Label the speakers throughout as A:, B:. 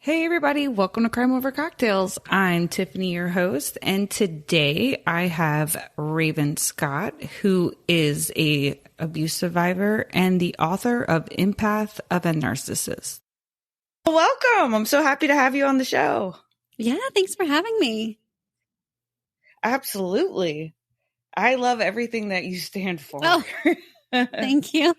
A: Hey everybody, welcome to Crime Over Cocktails. I'm Tiffany, your host, and today I have Raven Scott, who is a abuse survivor and the author of Empath and The Narcissist. Welcome. I'm so happy to have you on the show.
B: Yeah, thanks for having me.
A: Absolutely. I love everything that you stand for.
B: Oh, thank you.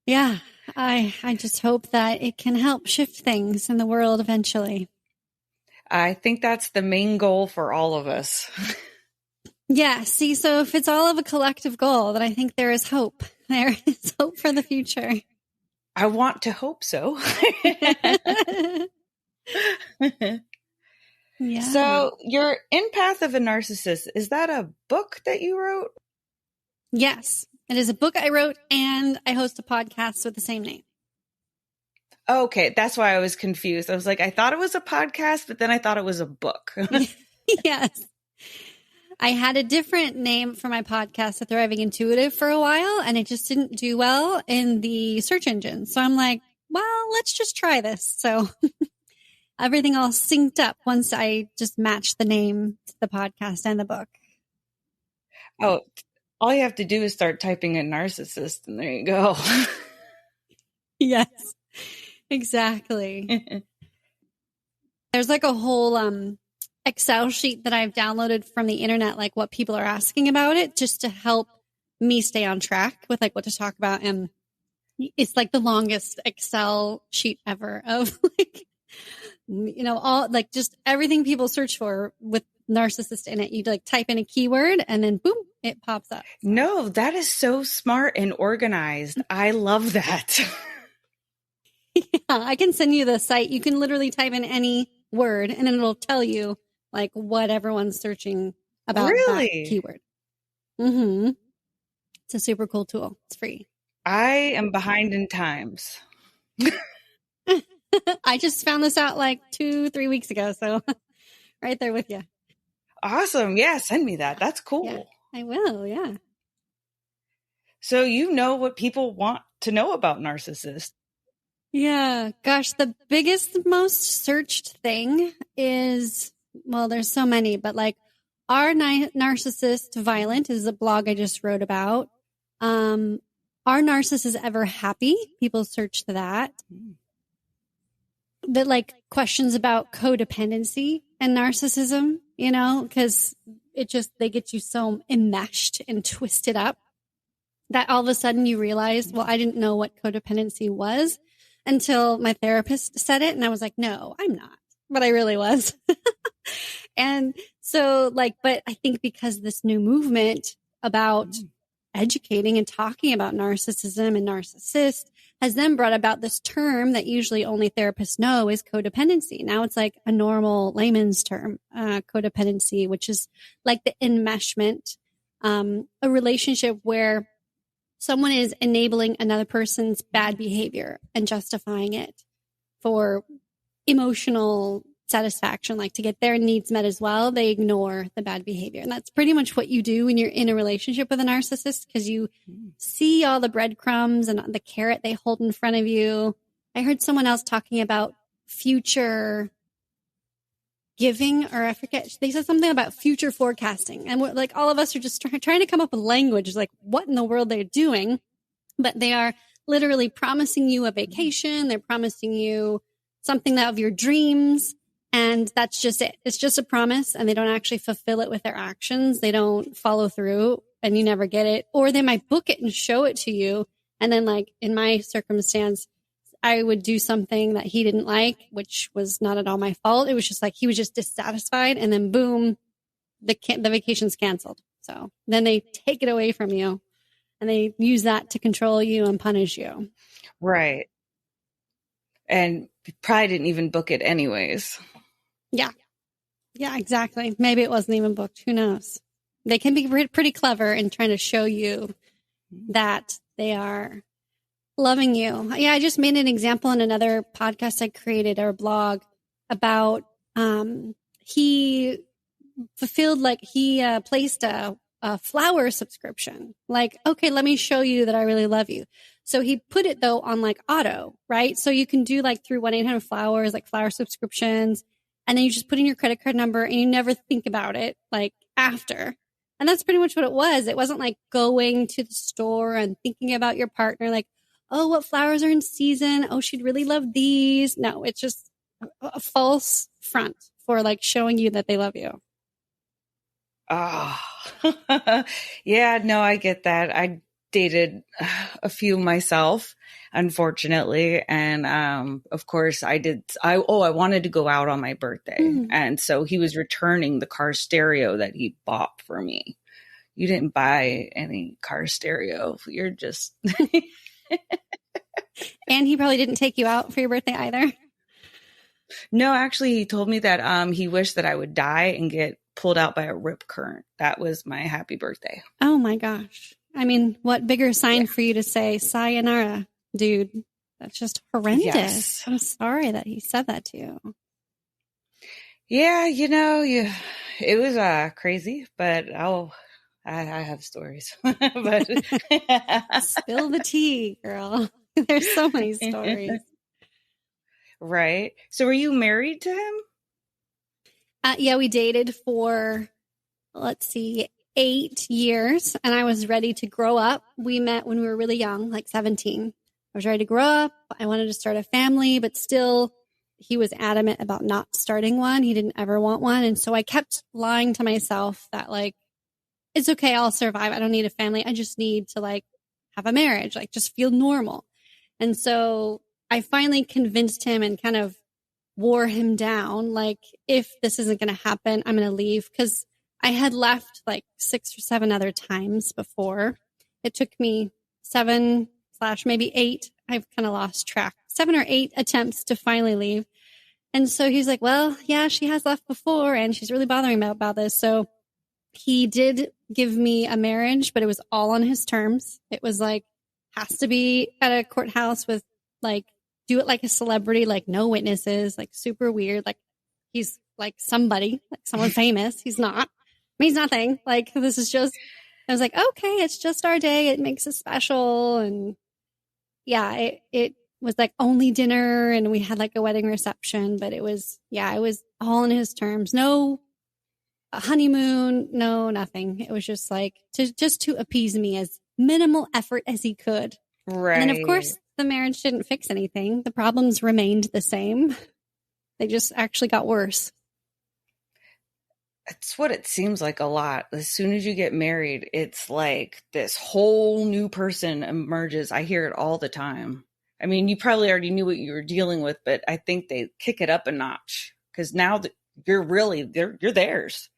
B: Yeah, I just hope that it can help shift things in the world eventually.
A: I think that's the main goal for all of us.
B: Yeah, see, so if it's all of a collective goal, then I think there is hope. There is hope for the future.
A: I want to hope so.
B: Yeah.
A: So your Empath of a Narcissist, is that a book that you wrote?
B: Yes, it is a book I wrote, and I host a podcast with the same name.
A: Okay, that's why I was confused. I was like, I thought it was a podcast, but then I thought it was a book.
B: Yes. I had a different name for my podcast, The Thriving Intuitive, for a while, and it just didn't do well in the search engine. So I'm like, well, let's just try this. So everything all synced up once I just matched the name to the podcast and the book.
A: Oh, all you have to do is start typing in narcissist, and there you go.
B: Yes, exactly. There's like a whole Excel sheet that I've downloaded from the internet, like what people are asking about it, just to help me stay on track with like what to talk about. And it's like the longest Excel sheet ever of like, you know, all like just everything people search for with narcissist in it. You like type in a keyword and then boom, it pops up.
A: No, that is so smart and organized. I love that.
B: Yeah, I can send you the site. You can literally type in any word and then it'll tell you like what everyone's searching about that keyword. Mm-hmm. It's a super cool tool. It's free.
A: I am behind in times.
B: I just found this out like 2-3 weeks ago. So right there with you.
A: Awesome. Yeah, send me that. That's cool.
B: Yeah, I will. Yeah.
A: So you know what people want to know about narcissists.
B: Yeah. Gosh, the biggest, most searched thing is, well, there's so many, but like, are narcissists violent is a blog I just wrote about. Are narcissists ever happy? People search that. That like questions about codependency and narcissism, you know, because they get you so enmeshed and twisted up that all of a sudden you realize, well, I didn't know what codependency was until my therapist said it. And I was like, no, I'm not, but I really was. And so like, but I think because this new movement about educating and talking about narcissism and narcissist has then brought about this term that usually only therapists know is codependency. Now it's like a normal layman's term, codependency, which is like the enmeshment, a relationship where someone is enabling another person's bad behavior and justifying it for emotional satisfaction, like to get their needs met as well. They ignore the bad behavior. And that's pretty much what you do when you're in a relationship with a narcissist, because you see all the breadcrumbs and the carrot they hold in front of you. I heard someone else talking about future giving, or I forget, they said something about future forecasting. And we're, like all of us are just trying to come up with language, like what in the world they're doing. But they are literally promising you a vacation. They're promising you something of your dreams. And that's just it. It's just a promise, and they don't actually fulfill it with their actions. They don't follow through, and you never get it. Or they might book it and show it to you. And then like in my circumstance, I would do something that he didn't like, which was not at all my fault. It was just like he was just dissatisfied, and then boom, the vacation's canceled. So then they take it away from you, and they use that to control you and punish you.
A: Right. And probably didn't even book it anyways. Yeah,
B: exactly. Maybe it wasn't even booked. Who knows? They can be pretty clever in trying to show you that they are loving you. Yeah, I just made an example in another podcast I created, or blog, about he fulfilled, like he placed a flower subscription. Like, okay, let me show you that I really love you. So he put it though on like auto, right? So you can do like through 1-800-Flowers, like flower subscriptions. And then you just put in your credit card number and you never think about it like after. And that's pretty much what it was. It wasn't like going to the store and thinking about your partner, like, oh, what flowers are in season? Oh, she'd really love these. No, it's just a false front for like showing you that they love you.
A: Oh, yeah, no, I get that. I dated a few myself, unfortunately. And, of course I wanted to go out on my birthday. And so he was returning the car stereo that he bought for me. You didn't buy any car stereo. You're just.
B: And he probably didn't take you out for your birthday either.
A: No, actually, he told me that he wished that I would die and get pulled out by a rip current. That was my happy birthday.
B: Oh my gosh. I mean, what bigger sign for you to say sayonara, dude? That's just horrendous. Yes. I'm sorry that he said that to you.
A: Yeah, it was crazy, but I have stories. But
B: spill the tea, girl. There's so many stories.
A: Right. So were you married to him?
B: Yeah, we dated for, 8 years, and I was ready to grow up. We met when we were really young, like 17. I was ready to grow up. I wanted to start a family, but still he was adamant about not starting one. He didn't ever want one. And so I kept lying to myself that like, it's okay, I'll survive. I don't need a family. I just need to like have a marriage, like just feel normal. And so I finally convinced him and kind of wore him down. Like, if this isn't going to happen, I'm going to leave. Because I had left like 6 or 7 other times before. It took me 7 / maybe 8. I've kind of lost track. 7 or 8 attempts to finally leave. And so he's like, well, yeah, she has left before and she's really bothering me about this. So he did give me a marriage, but it was all on his terms. It was like, has to be at a courthouse with like, do it like a celebrity, like no witnesses, like super weird. Like he's like somebody, like someone famous. He's not. Means nothing. Like this is just, I was like, okay, it's just our day. It makes it special. And yeah, it was like only dinner and we had like a wedding reception, but it was all on his terms. No honeymoon, no nothing. It was just like to appease me as minimal effort as he could.
A: Right.
B: And then of course the marriage didn't fix anything. The problems remained the same. They just actually got worse.
A: It's what it seems like a lot. As soon as you get married, it's like this whole new person emerges. I hear it all the time. I mean, you probably already knew what you were dealing with, but I think they kick it up a notch because now that you're theirs.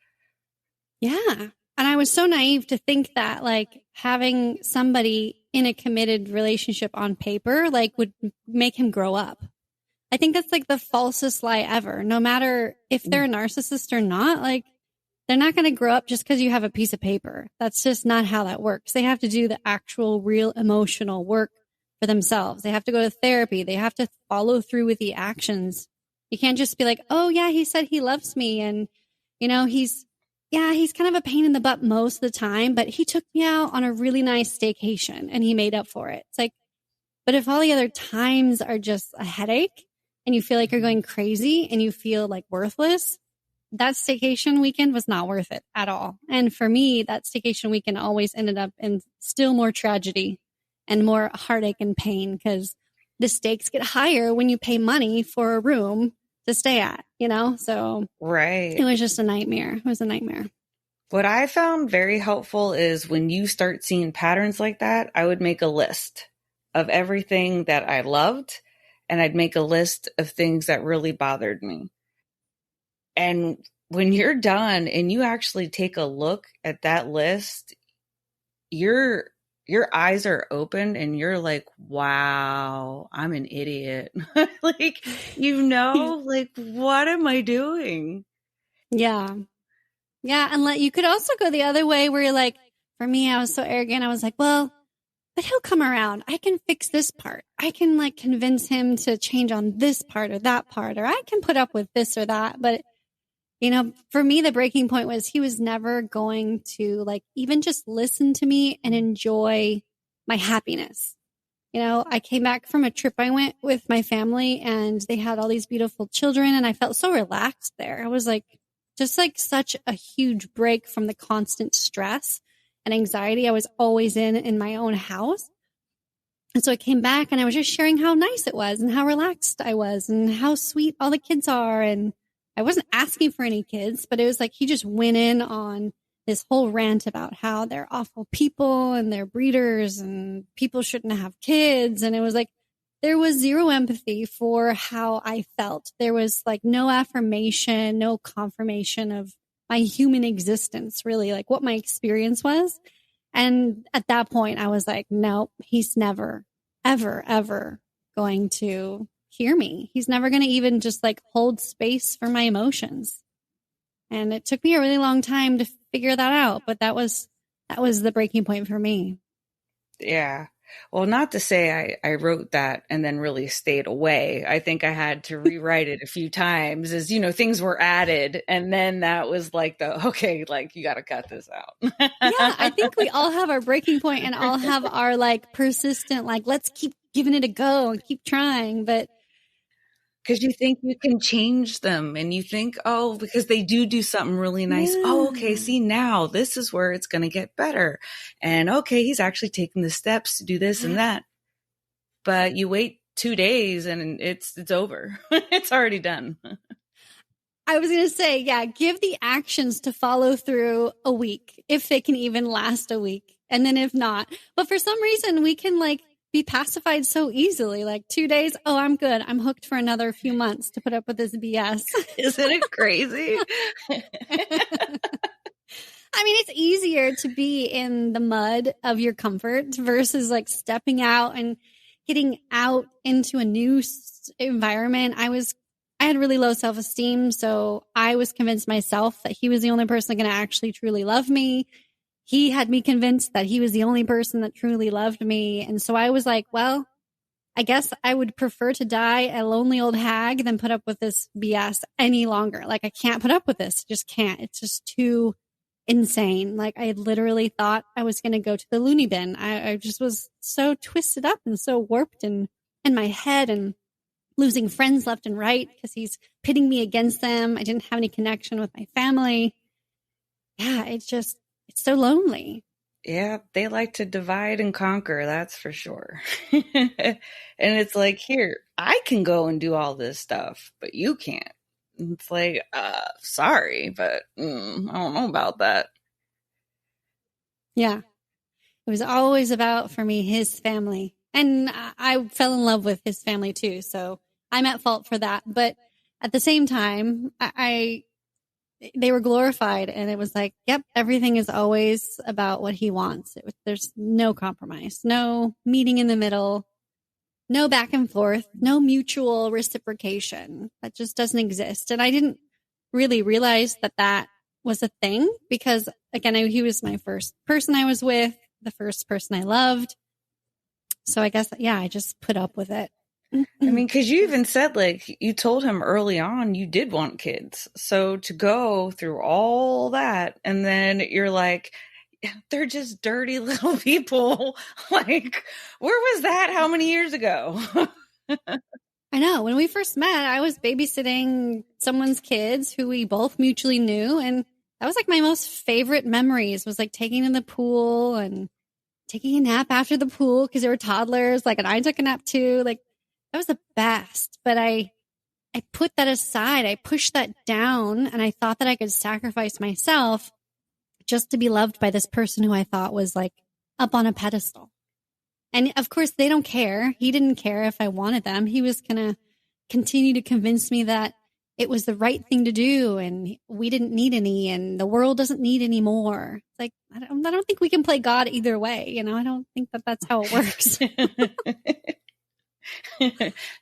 B: Yeah. And I was so naive to think that like having somebody in a committed relationship on paper, like would make him grow up. I think that's like the falsest lie ever. No matter if they're a narcissist or not, like they're not going to grow up just because you have a piece of paper. That's just not how that works. They have to do the actual real emotional work for themselves. They have to go to therapy. They have to follow through with the actions. You can't just be like, oh yeah, he said he loves me. And he's kind of a pain in the butt most of the time, but he took me out on a really nice staycation and he made up for it. It's like, but if all the other times are just a headache and you feel like you're going crazy and you feel like worthless, that staycation weekend was not worth it at all. And for me, that staycation weekend always ended up in still more tragedy and more heartache and pain because the stakes get higher when you pay money for a room to stay at, So
A: right.
B: It was just a nightmare. It was a nightmare.
A: What I found very helpful is when you start seeing patterns like that, I would make a list of everything that I loved and I'd make a list of things that really bothered me. And when you're done and you actually take a look at that list, your eyes are open and you're like, wow, I'm an idiot. like, like, what am I doing?
B: Yeah. Yeah. And you could also go the other way where you're like, for me, I was so arrogant. I was like, well, but he'll come around. I can fix this part. I can like convince him to change on this part or that part, or I can put up with this or that. But for me, the breaking point was he was never going to like even just listen to me and enjoy my happiness. I came back from a trip I went with my family and they had all these beautiful children and I felt so relaxed there. I was like, just like such a huge break from the constant stress and anxiety I was always in my own house. And so I came back and I was just sharing how nice it was and how relaxed I was and how sweet all the kids are. And I wasn't asking for any kids, but it was like he just went in on this whole rant about how they're awful people and they're breeders and people shouldn't have kids. And it was like, there was zero empathy for how I felt. There was like no affirmation, no confirmation of my human existence, really, like what my experience was. And at that point, I was like, no, he's never, ever, ever going to hear me. He's never going to even just like hold space for my emotions. And it took me a really long time to figure that out. But that was the breaking point for me.
A: Yeah. Well, not to say I wrote that and then really stayed away. I think I had to rewrite it a few times as, things were added. And then that was like okay, like you got to cut this out.
B: Yeah, I think we all have our breaking point and all have our like persistent, like, let's keep giving it a go and keep trying. But
A: because you think you can change them and you think, oh, because they do something really nice. Yeah. Oh, okay. See, now this is where it's going to get better. And okay, he's actually taking the steps to do this and that. But you wait 2 days and it's over. It's already done.
B: I was going to say, yeah, give the actions to follow through a week, if they can even last a week. And then if not, but for some reason we can like be pacified so easily, like 2 days. Oh, I'm good. I'm hooked for another few months to put up with this BS.
A: Isn't it crazy?
B: I mean, it's easier to be in the mud of your comfort versus like stepping out and getting out into a new environment. I had really low self-esteem. So I was convinced myself that he was the only person going to actually truly love me. He had me convinced that he was the only person that truly loved me. And so I was like, well, I guess I would prefer to die a lonely old hag than put up with this BS any longer. Like, I can't put up with this. Just can't. It's just too insane. Like, I literally thought I was going to go to the loony bin. I just was so twisted up and so warped in my head and losing friends left and right because he's pitting me against them. I didn't have any connection with my family. Yeah, it's so lonely.
A: Yeah, they like to divide and conquer, that's for sure. And it's like, here, I can go and do all this stuff, but you can't. It's like, sorry, but I don't know about that.
B: Yeah. It was always about, for me, his family. And I fell in love with his family too, so I'm at fault for that. But at the same time, they were glorified, and it was like, yep, everything is always about what he wants. There's no compromise, no meeting in the middle, no back and forth, no mutual reciprocation. That just doesn't exist. And I didn't really realize that was a thing because, again, he was my first person I was with, the first person I loved. So I guess, yeah, I just put up with it.
A: I mean, because you even said, like, you told him early on you did want kids. So to go through all that and then you're like, they're just dirty little people. Like, where was that? How many years ago?
B: I know. When we first met, I was babysitting someone's kids who we both mutually knew. And that was like my most favorite memories, was like taking in the pool and taking a nap after the pool because they were toddlers. Like, and I took a nap too. Like, that was the best. But I put that aside. I pushed that down, and I thought that I could sacrifice myself just to be loved by this person who I thought was like up on a pedestal. And of course, they don't care. He didn't care if I wanted them. He was going to continue to convince me that it was the right thing to do, and we didn't need any, and the world doesn't need any more. It's like, I don't think we can play God either way. I don't think that that's how it works.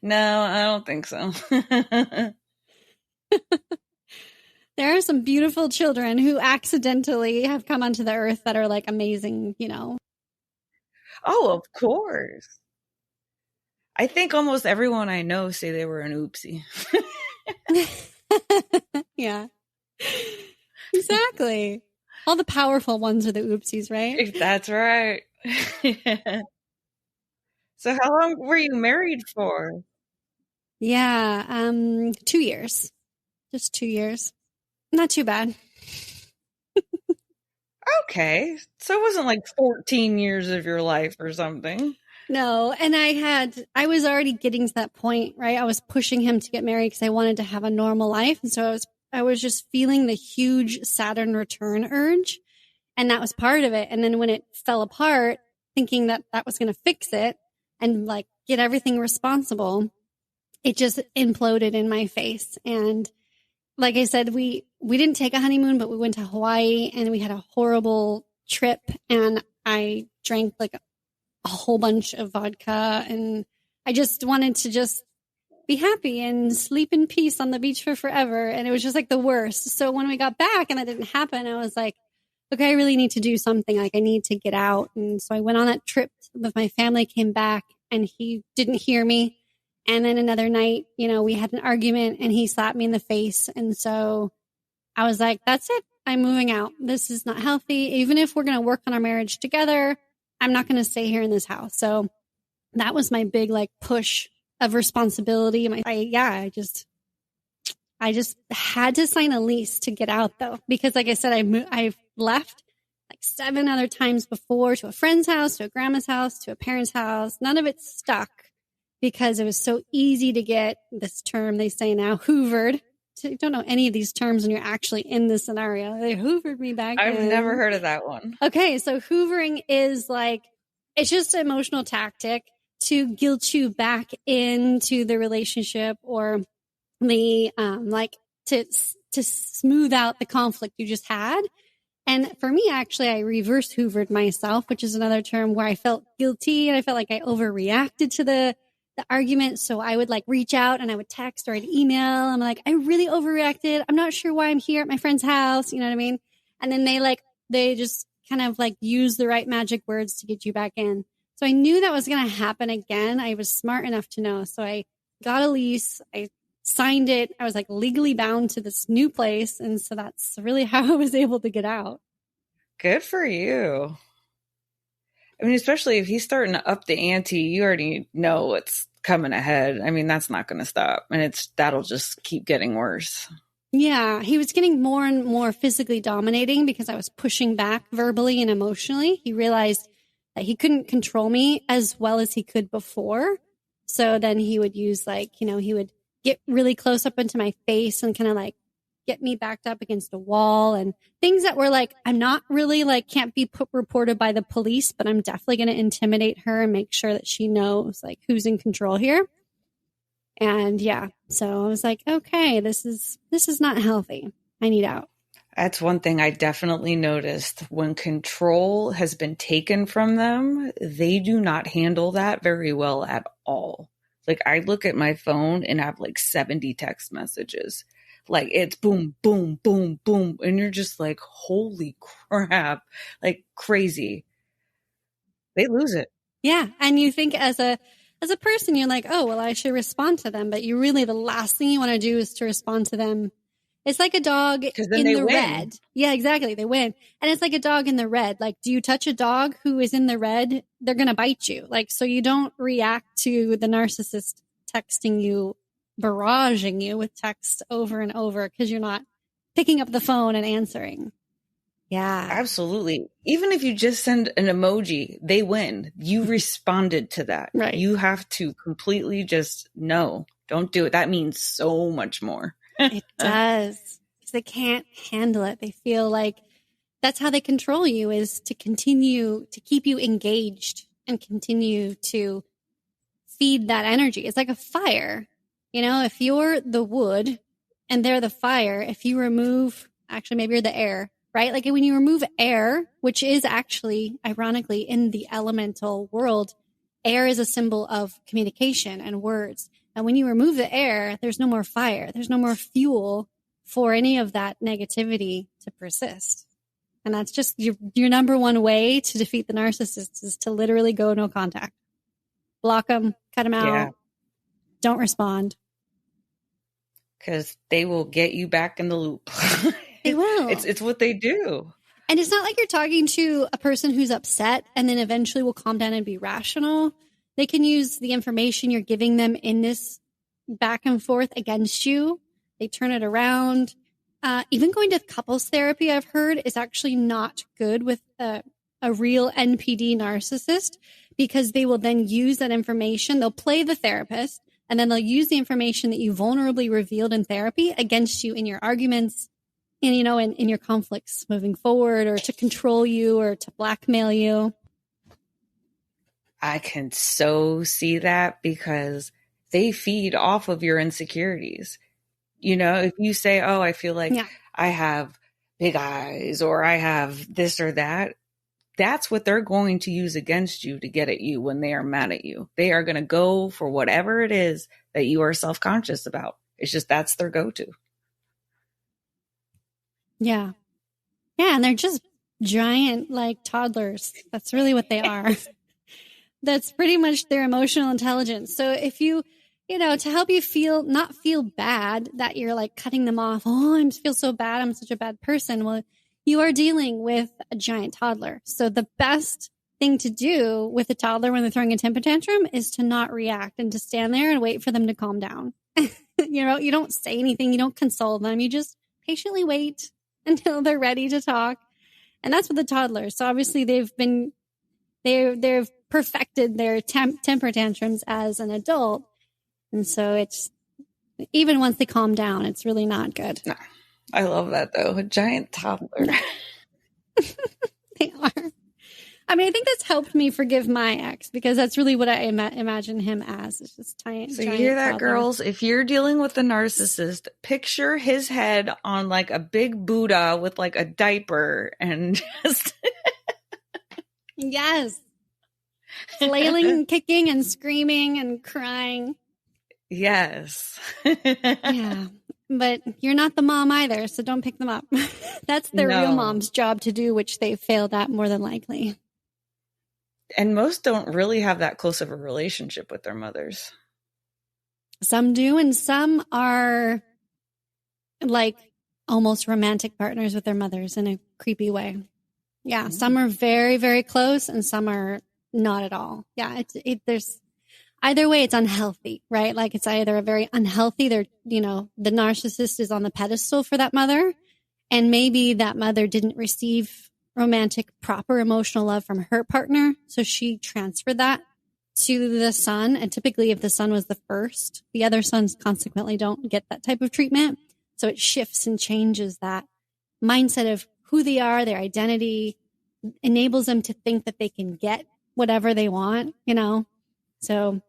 A: No, I don't think so.
B: There are some beautiful children who accidentally have come onto the earth that are like amazing,
A: Oh, of course. I think almost everyone I know say they were an oopsie.
B: Yeah, exactly. All the powerful ones are the oopsies, right?
A: That's right. So how long were you married for?
B: Yeah, 2 years. Just 2 years. Not too bad.
A: Okay. So it wasn't like 14 years of your life or something.
B: No, and I was already getting to that point, right? I was pushing him to get married because I wanted to have a normal life. And so I was just feeling the huge Saturn return urge. And that was part of it. And then when it fell apart, thinking that that was going to fix it and like get everything responsible, it just imploded in my face. And like I said, we didn't take a honeymoon, but we went to Hawaii and we had a horrible trip. And I drank like a whole bunch of vodka, and I just wanted to just be happy and sleep in peace on the beach for forever. And it was just like the worst. So when we got back and that didn't happen, I was like, okay, I really need to do something. Like I need to get out. And so I went on that trip with my family, came back, and he didn't hear me. And then another night, we had an argument and he slapped me in the face. And so I was like, that's it. I'm moving out. This is not healthy. Even if we're going to work on our marriage together, I'm not going to stay here in this house. So that was my big like push of responsibility. I just had to sign a lease to get out though, because like I said, I've left like 7 other times before, to a friend's house, to a grandma's house, to a parent's house. None of it stuck because it was so easy to get, this term they say now, hoovered. So you don't know any of these terms when you're actually in the scenario. They hoovered me back
A: I've
B: in.
A: never heard of that one.
B: Okay, so hoovering is like, it's just an emotional tactic to guilt you back into the relationship, or the like to smooth out the conflict you just had. And for me, actually, I reverse hoovered myself, which is another term where I felt guilty and I felt like I overreacted to the argument. So I would like reach out and I would text or I'd email. I'm like, I really overreacted. I'm not sure why I'm here at my friend's house. You know what I mean? And then they just kind of like use the right magic words to get you back in. So I knew that was going to happen again. I was smart enough to know. So I got a lease. I signed it. I was like legally bound to this new place. And so that's really how I was able to get out.
A: Good for you. I mean, especially if he's starting to up the ante, you already know what's coming ahead. I mean, that's not going to stop. And that'll just keep getting worse.
B: Yeah, he was getting more and more physically dominating because I was pushing back verbally and emotionally. He realized that he couldn't control me as well as he could before. So then he would use he would get really close up into my face and kind of like get me backed up against a wall, and things that were like, I'm not really like, can't be reported by the police, but I'm definitely going to intimidate her and make sure that she knows like who's in control here. And yeah, so I was like, okay, this is not healthy. I need out.
A: That's one thing I definitely noticed. When control has been taken from them, they do not handle that very well at all. Like I look at my phone and I have like 70 text messages. Like it's boom, boom, boom, boom. And you're just like, holy crap, like crazy. They lose it.
B: Yeah. And you think as a person, you're like, oh, well, I should respond to them. But you really, the last thing you want to do is to respond to them. It's like a dog in the red. Yeah, exactly. They win. And it's like a dog in the red. Like, do you touch a dog who is in the red? They're going to bite you. Like, so you don't react to the narcissist texting you, barraging you with text over and over because you're not picking up the phone and answering. Yeah.
A: Absolutely. Even if you just send an emoji, they win. You responded to that.
B: Right.
A: You have to completely just no, don't do it. That means so much more.
B: It does. Because they can't handle it. They feel like that's how they control you, is to continue to keep you engaged and continue to feed that energy. It's like a fire. You know, if you're the wood and they're the fire, if you remove, actually, maybe you're the air, right? Like when you remove air, which is actually, ironically, in the elemental world, air is a symbol of communication and words. And when you remove the air, there's no more fire. There's no more fuel for any of that negativity to persist. And that's just your number one way to defeat the narcissist, is to literally go no contact. Block them, cut them out. Yeah. Don't respond.
A: Because they will get you back in the loop.
B: They will.
A: It's what they do.
B: And it's not like you're talking to a person who's upset and then eventually will calm down and be rational. They can use the information you're giving them in this back and forth against you. They turn it around. Even going to couples therapy, I've heard, is actually not good with a real NPD narcissist, because they will then use that information. They'll play the therapist, and then they'll use the information that you vulnerably revealed in therapy against you in your arguments and, in your conflicts moving forward, or to control you or to blackmail you.
A: I can so see that, because they feed off of your insecurities. If you say, oh, I feel like I have big eyes, or I have this or that, that's what they're going to use against you to get at you when they are mad at you. They are going to go for whatever it is that you are self-conscious about. It's just, that's their go-to.
B: Yeah. Yeah. And they're just giant, like toddlers. That's really what they are. That's pretty much their emotional intelligence. So if you to help you not feel bad that you're like cutting them off. Oh, I feel so bad. I'm such a bad person. Well, you are dealing with a giant toddler. So the best thing to do with a toddler when they're throwing a temper tantrum is to not react and to stand there and wait for them to calm down. You don't say anything. You don't console them. You just patiently wait until they're ready to talk. And that's with the toddlers. So obviously they've perfected their temper tantrums as an adult. And so it's, even once they calm down, it's really not good.
A: No, I love that though. A giant toddler.
B: They are. I mean, I think that's helped me forgive my ex, because that's really what I imagine him as. It's just giant.
A: So you hear that, toddler. Girls? If you're dealing with a narcissist, picture his head on like a big Buddha with like a diaper and just.
B: Yes. Flailing and kicking and screaming and crying.
A: Yes.
B: Yeah. But you're not the mom either, so don't pick them up. That's their real mom's job to do, which they've failed at more than likely.
A: And most don't really have that close of a relationship with their mothers.
B: Some do, and some are like almost romantic partners with their mothers in a creepy way. Yeah, some are very, very close, and some are not at all. Yeah, there's either way, it's unhealthy, right? Like it's either a very unhealthy, the narcissist is on the pedestal for that mother, and maybe that mother didn't receive romantic, proper emotional love from her partner, so she transferred that to the son. And typically, if the son was the first, the other sons consequently don't get that type of treatment. So it shifts and changes that mindset of who they are, their identity, enables them to think that they can get whatever they want, So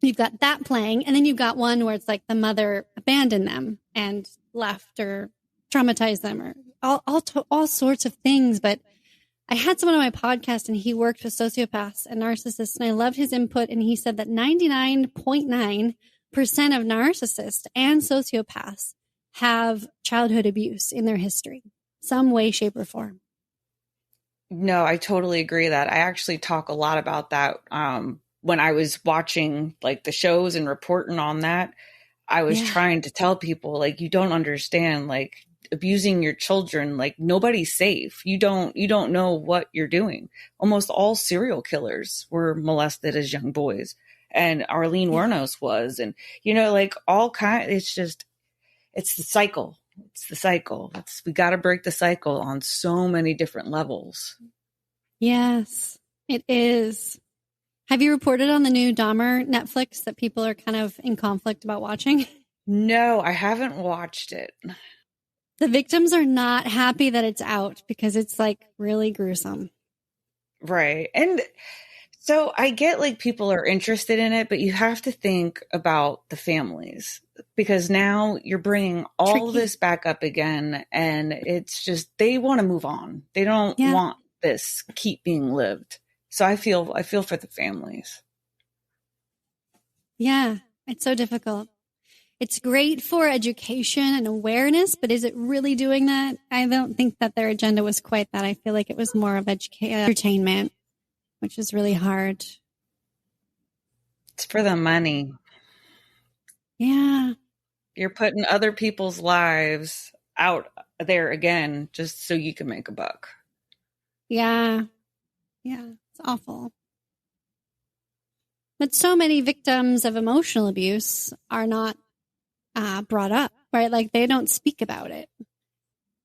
B: you've got that playing, and then you've got one where it's like the mother abandoned them and left or traumatized them, or all sorts of things. But I had someone on my podcast, and he worked with sociopaths and narcissists, and I loved his input. And he said that 99.9% of narcissists and sociopaths have childhood abuse in their history, some way, shape, or form.
A: No, I totally agree that. I actually talk a lot about that. When I was watching like the shows and reporting on that, I was trying to tell people, like, you don't understand, like, abusing your children, like, nobody's safe. You don't know what you're doing. Almost all serial killers were molested as young boys, and Arlene Wuornos was, and like all it's the cycle. It's the cycle. We got to break the cycle on so many different levels.
B: Yes, it is. Have you reported on the new Dahmer Netflix that people are kind of in conflict about watching?
A: No, I haven't watched it.
B: The victims are not happy that it's out because it's like really gruesome.
A: Right. And so I get like people are interested in it, but you have to think about the families, because now you're bringing all this back up again, and it's just, they want to move on. They don't want this keep being lived. So I feel for the families.
B: Yeah, it's so difficult. It's great for education and awareness, but is it really doing that? I don't think that their agenda was quite that. I feel like it was more of entertainment, which is really hard.
A: It's for the money.
B: Yeah.
A: You're putting other people's lives out there again, just so you can make a buck. Yeah.
B: Yeah. Yeah. It's awful. But so many victims of emotional abuse are not brought up, right? Like they don't speak about it.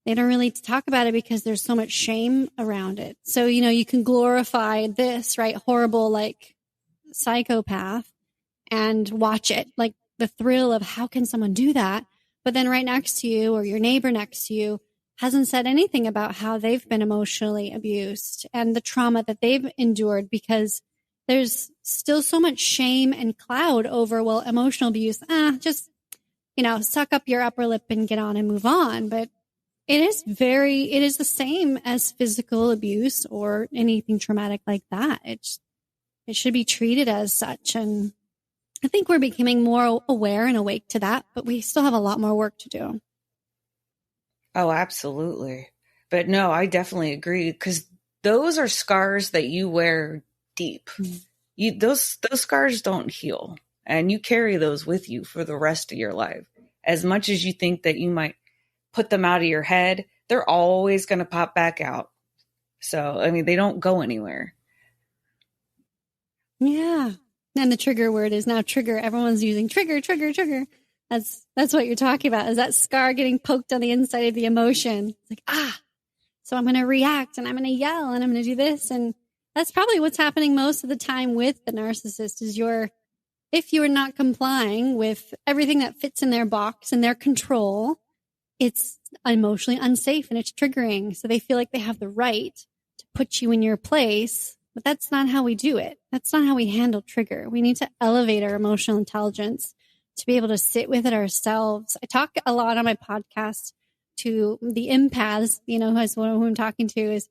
B: They don't really talk about it because there's so much shame around it. So, you can glorify this, right? Horrible, like psychopath and watch it, like the thrill of how can someone do that? But then right next to you or your neighbor next to you hasn't said anything about how they've been emotionally abused and the trauma that they've endured, because there's still so much shame and cloud over, well, emotional abuse, just, suck up your upper lip and get on and move on. But it is the same as physical abuse or anything traumatic like that. It should be treated as such. And I think we're becoming more aware and awake to that, but we still have a lot more work to do.
A: Oh, absolutely. But no, I definitely agree, because those are scars that you wear deep. Mm-hmm. Those scars don't heal, and you carry those with you for the rest of your life. As much as you think that you might put them out of your head, they're always going to pop back out. So, I mean, they don't go anywhere.
B: Yeah. And the trigger word is now trigger. Everyone's using trigger. That's what you're talking about, is that scar getting poked on the inside of the emotion. It's like, so I'm going to react and I'm going to yell and I'm going to do this. And that's probably what's happening most of the time with the narcissist is if you're not complying with everything that fits in their box and their control, it's emotionally unsafe and it's triggering. So they feel like they have the right to put you in your place, but that's not how we do it. That's not how we handle trigger. We need to elevate our emotional intelligence to be able to sit with it ourselves. I talk a lot on my podcast to the empaths, as one who I'm talking to, is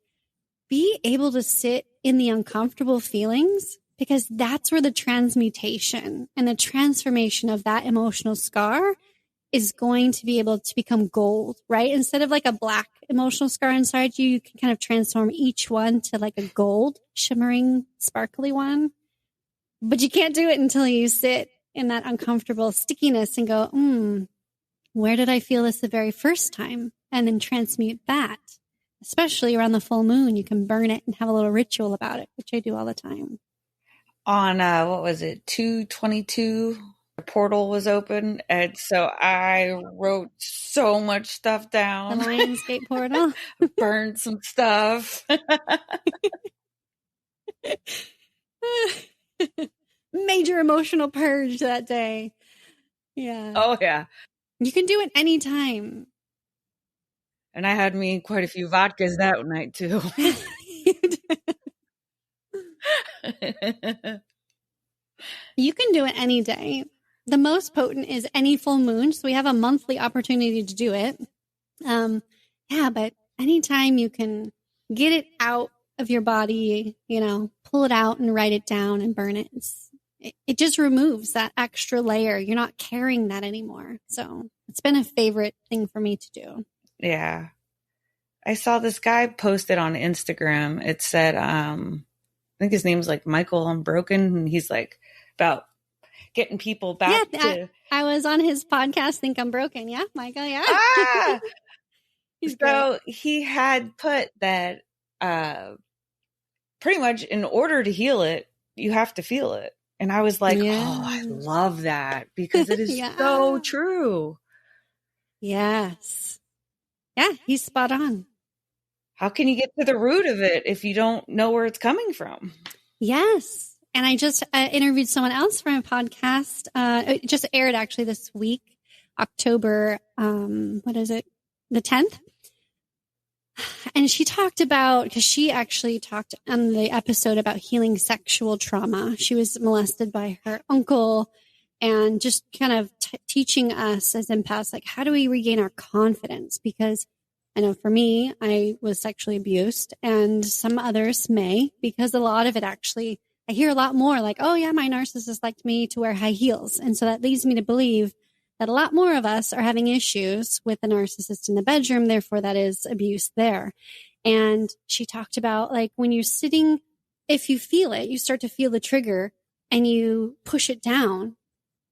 B: be able to sit in the uncomfortable feelings, because that's where the transmutation and the transformation of that emotional scar is going to be able to become gold, right? Instead of like a black emotional scar inside you, you can kind of transform each one to like a gold, shimmering, sparkly one. But you can't do it until you sit in that uncomfortable stickiness and go, where did I feel this the very first time? And then transmute that. Especially around the full moon, you can burn it and have a little ritual about it, which I do all the time.
A: On, 2/22, the portal was open. And so I wrote so much stuff down.
B: The Lionsgate portal?
A: Burned some stuff.
B: Major emotional purge that day. Yeah.
A: Oh, yeah.
B: You can do it anytime.
A: And I had me quite a few vodkas that night, too.
B: You can do it any day. The most potent is any full moon. So we have a monthly opportunity to do it. But anytime you can get it out of your body, pull it out and write it down and burn it. It just removes that extra layer. You're not carrying that anymore. So it's been a favorite thing for me to do.
A: Yeah. I saw this guy posted on Instagram. It said, I think his name's like Michael Unbroken. And he's like about getting people back to...
B: I was on his podcast, Think I'm Broken. Yeah, Michael, yeah. He's
A: so great. He had put that pretty much in order to heal it, you have to feel it. And I was like, oh, I love that, because it is so true.
B: Yes. Yeah, he's spot on.
A: How can you get to the root of it if you don't know where it's coming from?
B: Yes. And I just interviewed someone else for my podcast. It just aired actually this week, October, the 10th. And she talked about, because she actually talked on the episode about healing sexual trauma. She was molested by her uncle, and just kind of teaching us as empaths, like, how do we regain our confidence? Because I know for me, I was sexually abused, and some others may, because a lot of it actually, I hear a lot more like, oh yeah, my narcissist liked me to wear high heels. And so that leads me to believe that a lot more of us are having issues with the narcissist in the bedroom. Therefore, that is abuse there. And she talked about, like, when you're sitting, if you feel it, you start to feel the trigger and you push it down.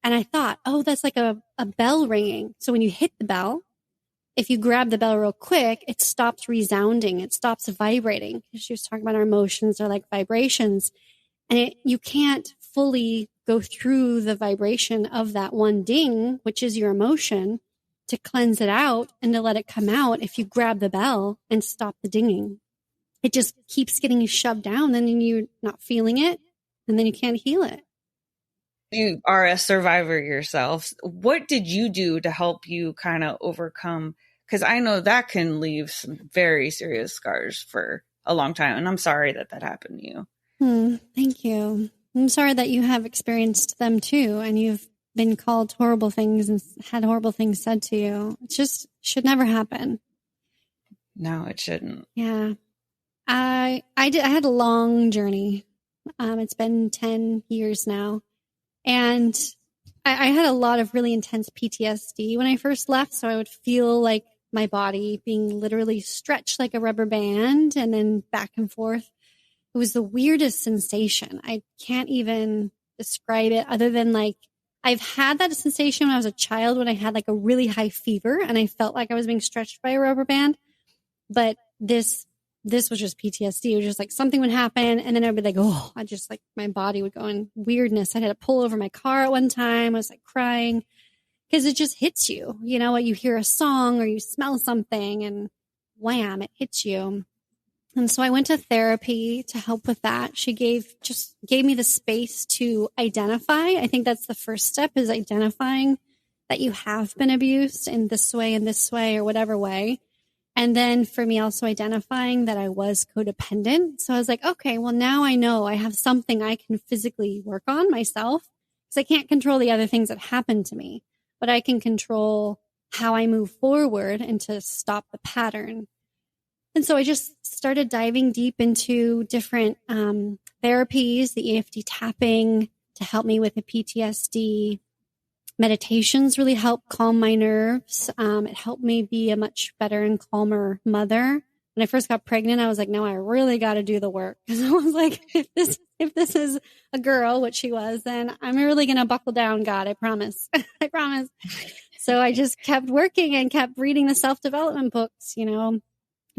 B: And I thought, oh, that's like a bell ringing. So when you hit the bell, if you grab the bell real quick, it stops resounding. It stops vibrating. She was talking about our emotions are like vibrations. And you can't fully go through the vibration of that one ding, which is your emotion, to cleanse it out and to let it come out if you grab the bell and stop the dinging. It just keeps getting shoved down, and then you're not feeling it, and then you can't heal it.
A: You are a survivor yourself. What did you do to help you kind of overcome? Because I know that can leave some very serious scars for a long time. And I'm sorry that happened to you.
B: Thank you. I'm sorry that you have experienced them too, and you've been called horrible things and had horrible things said to you. It just should never happen.
A: No, it shouldn't.
B: Yeah. I had a long journey. It's been 10 years now. And I had a lot of really intense PTSD when I first left. So I would feel like my body being literally stretched like a rubber band and then back and forth. It was the weirdest sensation. I can't even describe it other than like, I've had that sensation when I was a child when I had like a really high fever and I felt like I was being stretched by a rubber band. But this was just PTSD. It was just like something would happen and then I'd be like, oh, I just like my body would go in weirdness. I had to pull over my car at one time. I was like crying because it just hits you. You know what? You hear a song or you smell something and wham, it hits you. And so I went to therapy to help with that. She gave me the space to identify. I think that's the first step, is identifying that you have been abused in this way, or whatever way. And then for me also identifying that I was codependent. So I was like, okay, well now I know I have something I can physically work on myself, because I can't control the other things that happen to me, but I can control how I move forward and to stop the pattern. And so I just started diving deep into different therapies, the EFT tapping to help me with the PTSD. Meditations really helped calm my nerves. It helped me be a much better and calmer mother. When I first got pregnant, I was like, no, I really got to do the work. Because I was like, if this is a girl, which she was, then I'm really going to buckle down, God. I promise. I promise. So I just kept working and kept reading the self-development books, you know,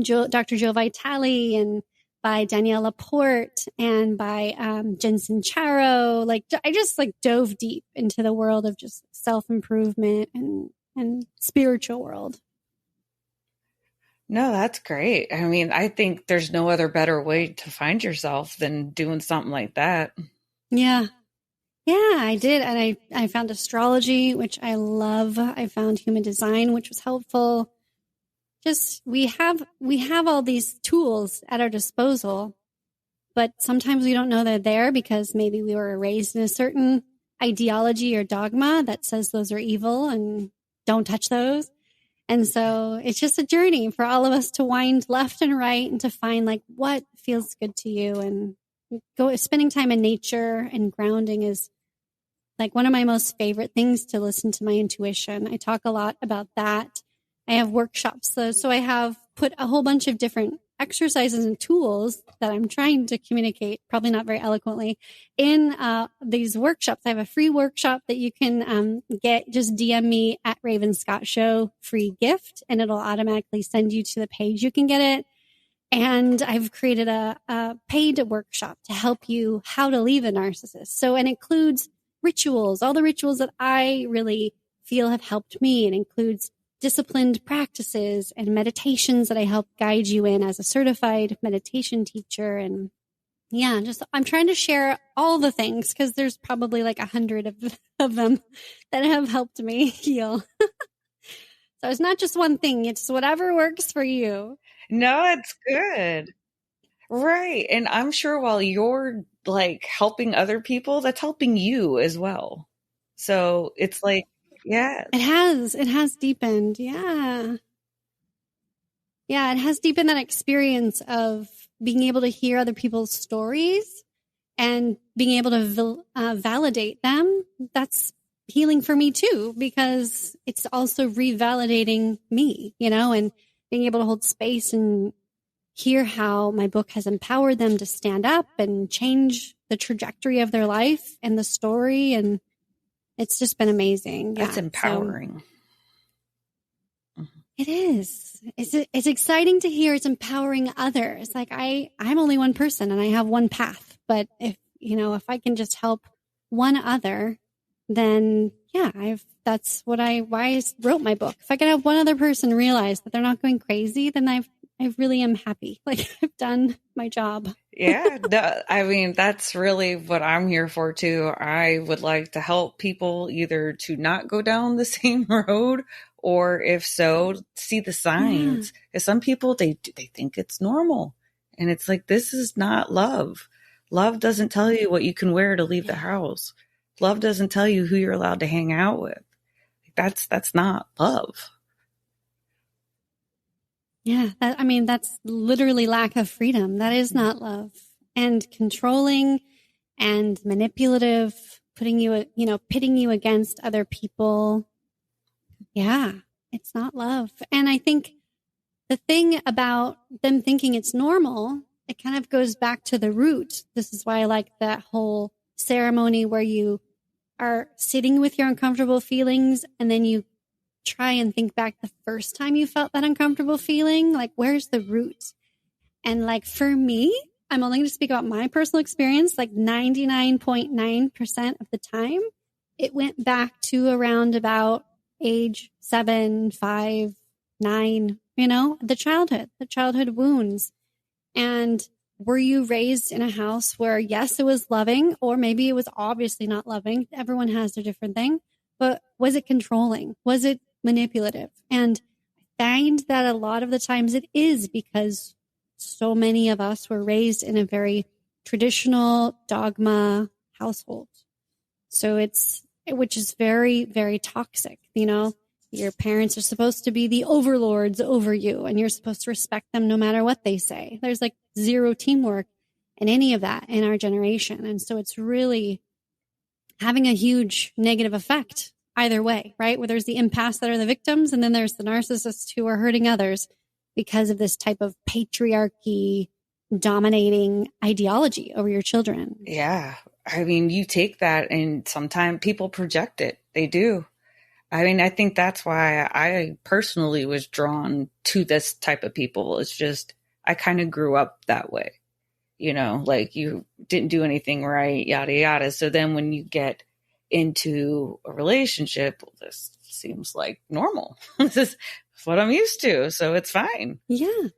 B: Dr. Joe Vitale and by Danielle Laporte and by Jensen Charo. Like I just like dove deep into the world of just self-improvement and spiritual world.
A: No, that's great. I mean, I think there's no other better way to find yourself than doing something like that.
B: Yeah. Yeah, I did. And I found astrology, which I love. I found human design, which was helpful. Just we have all these tools at our disposal, but sometimes we don't know they're there because maybe we were raised in a certain ideology or dogma that says those are evil and don't touch those. And so it's just a journey for all of us to wind left and right and to find like what feels good to you. And spending time in nature and grounding is like one of my most favorite things, to listen to my intuition. I talk a lot about that. I have workshops, so I have put a whole bunch of different exercises and tools that I'm trying to communicate, probably not very eloquently, in these workshops. I have a free workshop that you can get. Just DM me at Raven Scott Show, free gift, and it'll automatically send you to the page you can get it. And I've created a paid workshop to help you how to leave a narcissist. So it includes rituals, all the rituals that I really feel have helped me. It includes disciplined practices and meditations that I help guide you in as a certified meditation teacher. And yeah, I'm trying to share all the things because there's probably like 100 of them that have helped me heal. So it's not just one thing. It's whatever works for you.
A: No, it's good. Right. And I'm sure while you're like helping other people, that's helping you as well. So it's like, yeah. It
B: has deepened. Yeah. Yeah. It has deepened that experience of being able to hear other people's stories and being able to validate them. That's healing for me too, because it's also revalidating me, you know, and being able to hold space and hear how my book has empowered them to stand up and change the trajectory of their life and the story. And it's just been amazing.
A: That's empowering.
B: So, it is. It's exciting to hear it's empowering others. Like I'm only one person and I have one path, but if I can just help one other, then yeah, that's why I wrote my book. If I could have one other person realize that they're not going crazy, then I really am happy. Like I've done my job.
A: Yeah, I mean, that's really what I'm here for too. I would like to help people either to not go down the same road, or if so, see the signs. Because some people, they think it's normal. And it's like, this is not love. Love doesn't tell you what you can wear to leave the house. Love doesn't tell you who you're allowed to hang out with. That's not love.
B: Yeah, that's literally lack of freedom. That is not love. And controlling and manipulative, pitting you against other people. Yeah, it's not love. And I think the thing about them thinking it's normal, it kind of goes back to the root. This is why I like that whole ceremony where you are sitting with your uncomfortable feelings and then you try and think back the first time you felt that uncomfortable feeling, like where's the root? And like for me, I'm only going to speak about my personal experience, like 99.9% of the time, it went back to around about age 7, 5, 9, the childhood wounds. And were you raised in a house where, yes, it was loving, or maybe it was obviously not loving? Everyone has their different thing, but was it controlling? Was it manipulative? And I find that a lot of the times it is, because so many of us were raised in a very traditional dogma household. So which is very, very toxic. Your parents are supposed to be the overlords over you, and you're supposed to respect them no matter what they say. There's like zero teamwork in any of that in our generation. And so it's really having a huge negative effect either way, right? Where there's the empaths that are the victims, and then there's the narcissists who are hurting others because of this type of patriarchy dominating ideology over your children.
A: Yeah. I mean, you take that and sometimes people project it. They do. I mean, I think that's why I personally was drawn to this type of people. It's just, I kind of grew up that way, like you didn't do anything right, yada, yada. So then when you get into a relationship, this seems like normal. This is what I'm used to. So it's fine.
B: Yeah.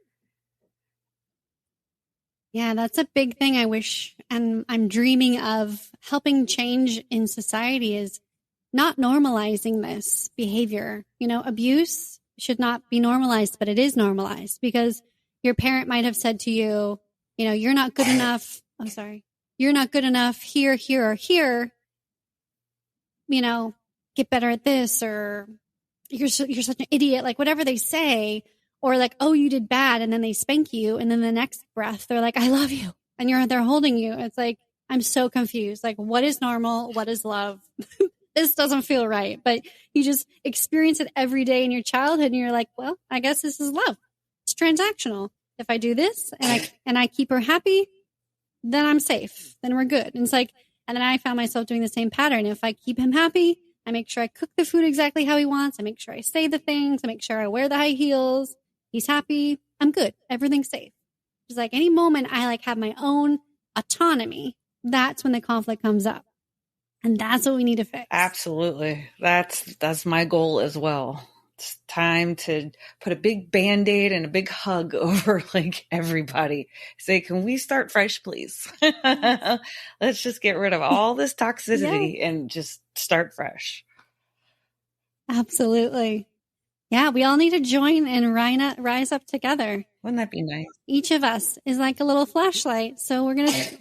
B: Yeah, that's a big thing I wish, and I'm dreaming of helping change in society, is not normalizing this behavior. Abuse should not be normalized, but it is normalized because your parent might have said to you, you're not good enough. I'm sorry. You're not good enough here, or here. Get better at this, or you're such an idiot, like whatever they say, or like, oh, you did bad. And then they spank you. And then the next breath, they're like, I love you. And they're holding you. It's like, I'm so confused. Like, what is normal? What is love? This doesn't feel right. But you just experience it every day in your childhood. And you're like, well, I guess this is love. It's transactional. If I do this and I keep her happy, then I'm safe. Then we're good. And it's like, and then I found myself doing the same pattern. If I keep him happy, I make sure I cook the food exactly how he wants. I make sure I say the things. I make sure I wear the high heels. He's happy. I'm good. Everything's safe. It's like any moment I like have my own autonomy, that's when the conflict comes up. And that's what we need to fix.
A: Absolutely. That's my goal as well. It's time to put a big Band-Aid and a big hug over like everybody. Say, can we start fresh, please? Let's just get rid of all this toxicity and just start fresh.
B: Absolutely. Yeah, we all need to join and rise up together.
A: Wouldn't that be nice?
B: Each of us is like a little flashlight. So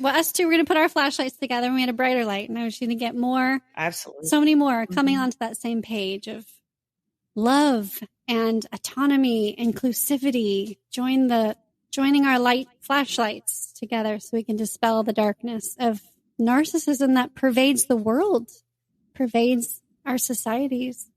B: us two, we're going to put our flashlights together and we had a brighter light. And I was going to get more. Absolutely. So many more coming onto that same page of love and autonomy, inclusivity, joining our light flashlights together so we can dispel the darkness of narcissism that pervades the world, pervades our societies.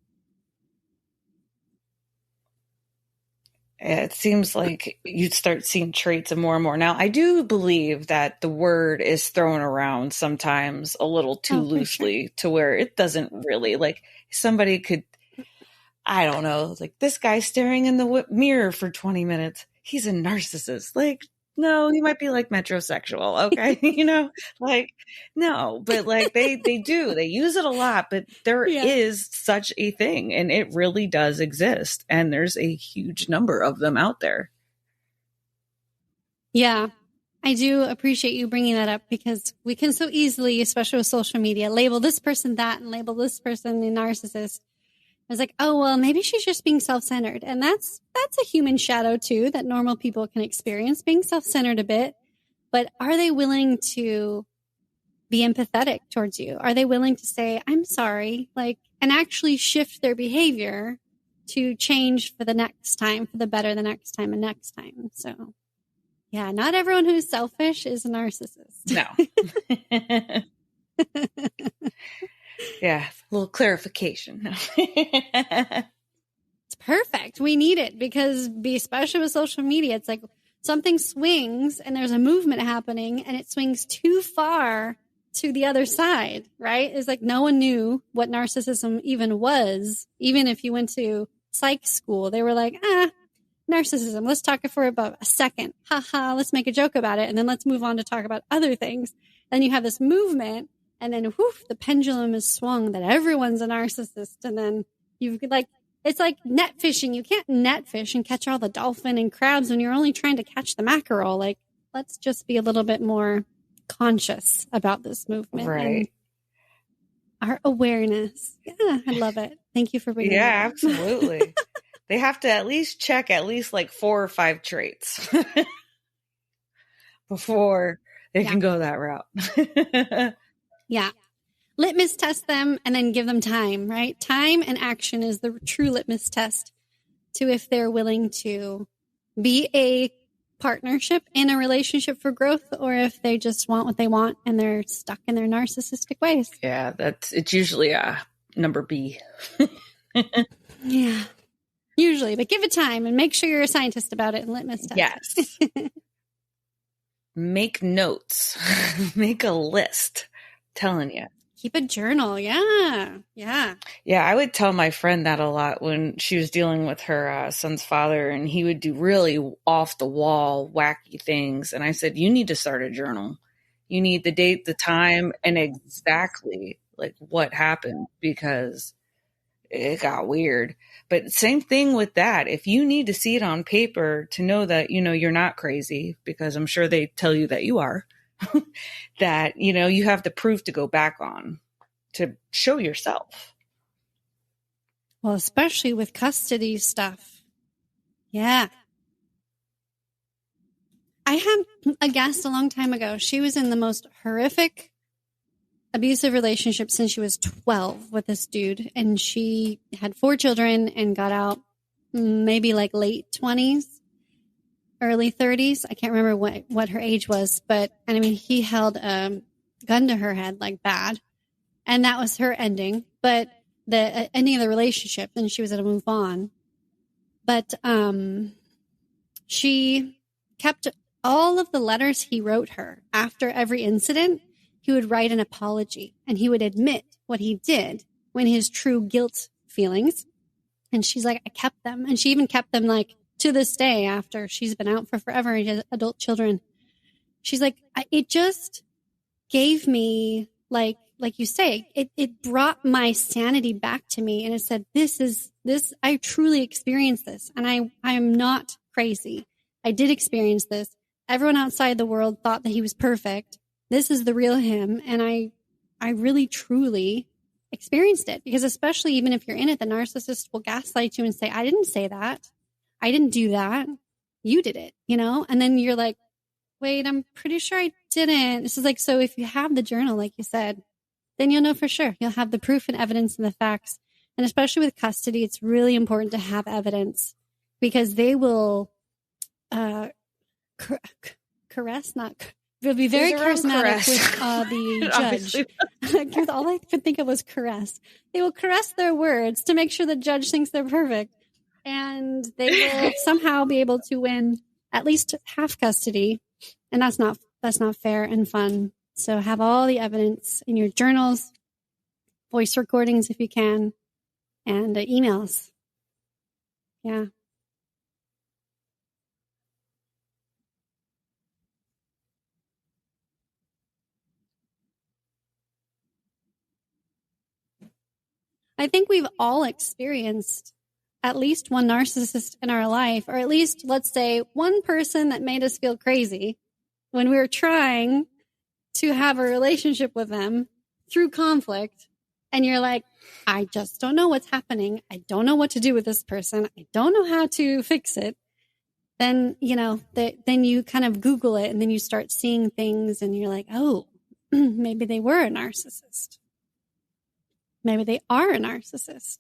A: It seems like you'd start seeing traits of more and more. Now, I do believe that the word is thrown around sometimes a little too loosely to where it doesn't really, like somebody could, I don't know, like this guy staring in the mirror for 20 minutes. He's a narcissist. Like, no, he might be like metrosexual. Okay. Like, no, but like they use it a lot, but there is such a thing and it really does exist. And there's a huge number of them out there.
B: Yeah. I do appreciate you bringing that up because we can so easily, especially with social media, label this person that and label this person a narcissist. I was like, oh, well, maybe she's just being self-centered. And that's a human shadow too, that normal people can experience, being self-centered a bit. But are they willing to be empathetic towards you? Are they willing to say, I'm sorry, like, and actually shift their behavior to change for the next time, for the better the next time and next time? So yeah, not everyone who's selfish is a narcissist.
A: No. Yeah, a little clarification.
B: It's perfect. We need it because, especially with social media, it's like something swings and there's a movement happening and it swings too far to the other side, right? It's like no one knew what narcissism even was. Even if you went to psych school, they were like, narcissism. Let's talk for about a second. Haha, let's make a joke about it. And then let's move on to talk about other things. Then you have this movement and then the pendulum is swung that everyone's a narcissist. And then you've it's like net fishing. You can't net fish and catch all the dolphin and crabs when you're only trying to catch the mackerel. Like, let's just be a little bit more conscious about this movement.
A: Right.
B: And our awareness. Yeah, I love it. Thank you for bringing it up.
A: Yeah, absolutely. They have to at least check at least like 4 or 5 traits before they can go that route.
B: Yeah. Litmus test them and then give them time, right? Time and action is the true litmus test to if they're willing to be a partnership in a relationship for growth or if they just want what they want and they're stuck in their narcissistic ways.
A: Yeah, it's usually number B.
B: Yeah. Usually, but give it time and make sure you're a scientist about it and litmus test.
A: Yes. Make notes. Make a list. I'm telling you.
B: Keep a journal. Yeah. Yeah.
A: Yeah, I would tell my friend that a lot when she was dealing with her son's father, and he would do really off the wall, wacky things. And I said, you need to start a journal. You need the date, the time, and exactly like what happened because it got weird. But same thing with that. If you need to see it on paper to know that, you're not crazy, because I'm sure they tell you that you are, that, you have the proof to go back on to show yourself.
B: Well, especially with custody stuff. Yeah. I had a guest a long time ago. She was in the most horrific abusive relationship since she was 12 with this dude. And she had 4 children and got out maybe like late 20s, early 30s. I can't remember what her age was, but I mean, he held a gun to her head like bad. And that was her ending. But the ending of the relationship, then she was going to move on. But she kept all of the letters he wrote her after every incident. He would write an apology and he would admit what he did when his true guilt feelings. And she's like, I kept them. And she even kept them like to this day after she's been out for forever and has adult children. She's like, it just gave me like you say, it brought my sanity back to me. And it said, I truly experienced this. And I'm not crazy. I did experience this. Everyone outside the world thought that he was perfect. This is the real him. And I really, truly experienced it, because especially even if you're in it, the narcissist will gaslight you and say, I didn't say that. I didn't do that. You did it, and then you're like, wait, I'm pretty sure I didn't. This is like, so if you have the journal, like you said, then you'll know for sure. You'll have the proof and evidence and the facts. And especially with custody, it's really important to have evidence, because they will caress, they'll be very charismatic with the judge. All I could think of was caress. They will caress their words to make sure the judge thinks they're perfect. And they will somehow be able to win at least half custody. And that's not fair and fun. So have all the evidence in your journals, voice recordings if you can, and emails. Yeah. I think we've all experienced at least one narcissist in our life, or at least, let's say, one person that made us feel crazy when we were trying to have a relationship with them through conflict. And you're like, I just don't know what's happening. I don't know what to do with this person. I don't know how to fix it. Then, then you kind of Google it and then you start seeing things and you're like, oh, maybe they were a narcissist. Maybe they are a narcissist.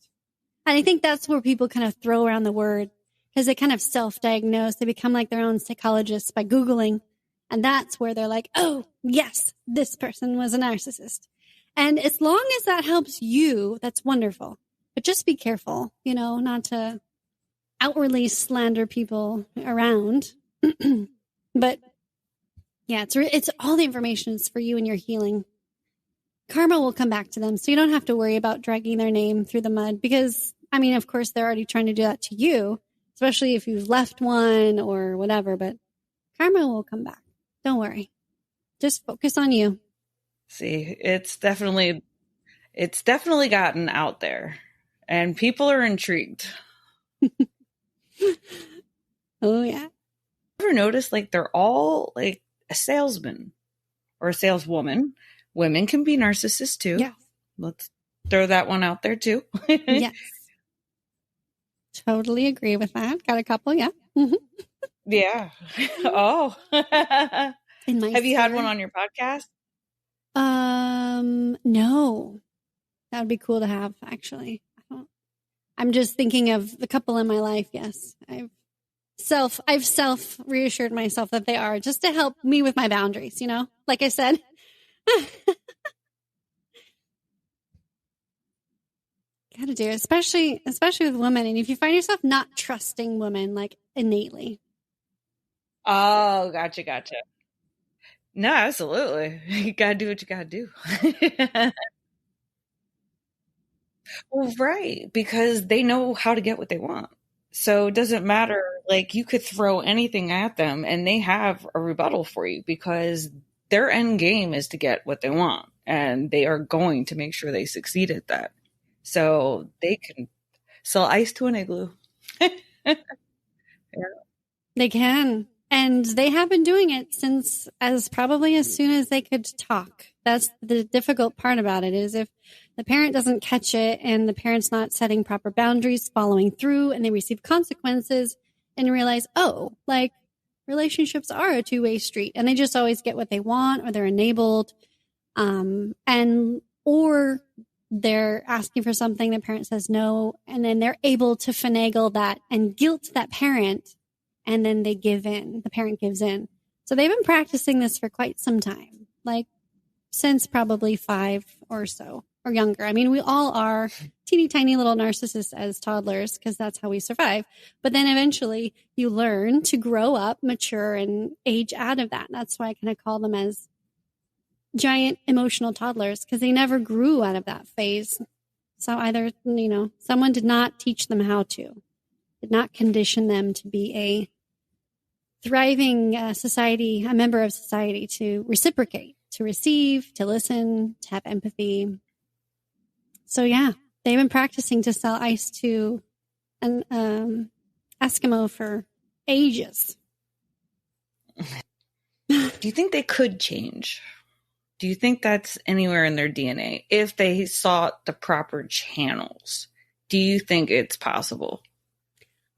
B: And I think that's where people kind of throw around the word because they kind of self-diagnose. They become like their own psychologists by Googling. And that's where they're like, oh, yes, this person was a narcissist. And as long as that helps you, that's wonderful. But just be careful, not to outwardly slander people around. But yeah, it's all the information is for you and your healing. Karma will come back to them. So you don't have to worry about dragging their name through the mud because, of course, they're already trying to do that to you, especially if you've left one or whatever. But karma will come back. Don't worry. Just focus on you.
A: See, it's definitely gotten out there and people are intrigued.
B: Oh, yeah.
A: Ever notice they're all like a salesman or a saleswoman? Women can be narcissists too.
B: Yeah.
A: Let's throw that one out there too.
B: Yes. Totally agree with that. Got a couple, yeah. Mm-hmm.
A: Yeah. Oh. Have you had one on your podcast?
B: No. That would be cool to have, actually. I'm just thinking of the couple in my life, yes. I've self-reassured myself that they are just to help me with my boundaries, like I said. Gotta do it, especially with women. And if you find yourself not trusting women innately.
A: Oh, gotcha. No, absolutely. You gotta do what you gotta do. Well, right, because they know how to get what they want. So it doesn't matter. You could throw anything at them and they have a rebuttal for you because their end game is to get what they want. And they are going to make sure they succeed at that. So they can sell ice to an igloo. Yeah.
B: They can. And they have been doing it probably as soon as they could talk. That's the difficult part about it is if the parent doesn't catch it and the parent's not setting proper boundaries, following through, and they receive consequences and realize, relationships are a two-way street and they just always get what they want or they're enabled. Or they're asking for something, the parent says no, and then they're able to finagle that and guilt that parent. And then they give in. The parent gives in. So they've been practicing this for quite some time, since probably 5 or so or younger. We all are teeny tiny little narcissists as toddlers because that's how we survive. But then eventually you learn to grow up, mature, and age out of that. That's why I kind of call them as giant emotional toddlers because they never grew out of that phase. So either, someone did not teach them how to, did not condition them to be a thriving society, a member of society, to reciprocate, to receive, to listen, to have empathy. So yeah, they've been practicing to sell ice to an Eskimo for ages.
A: Do you think they could change? Do you think that's anywhere in their DNA? If they sought the proper channels, do you think it's possible?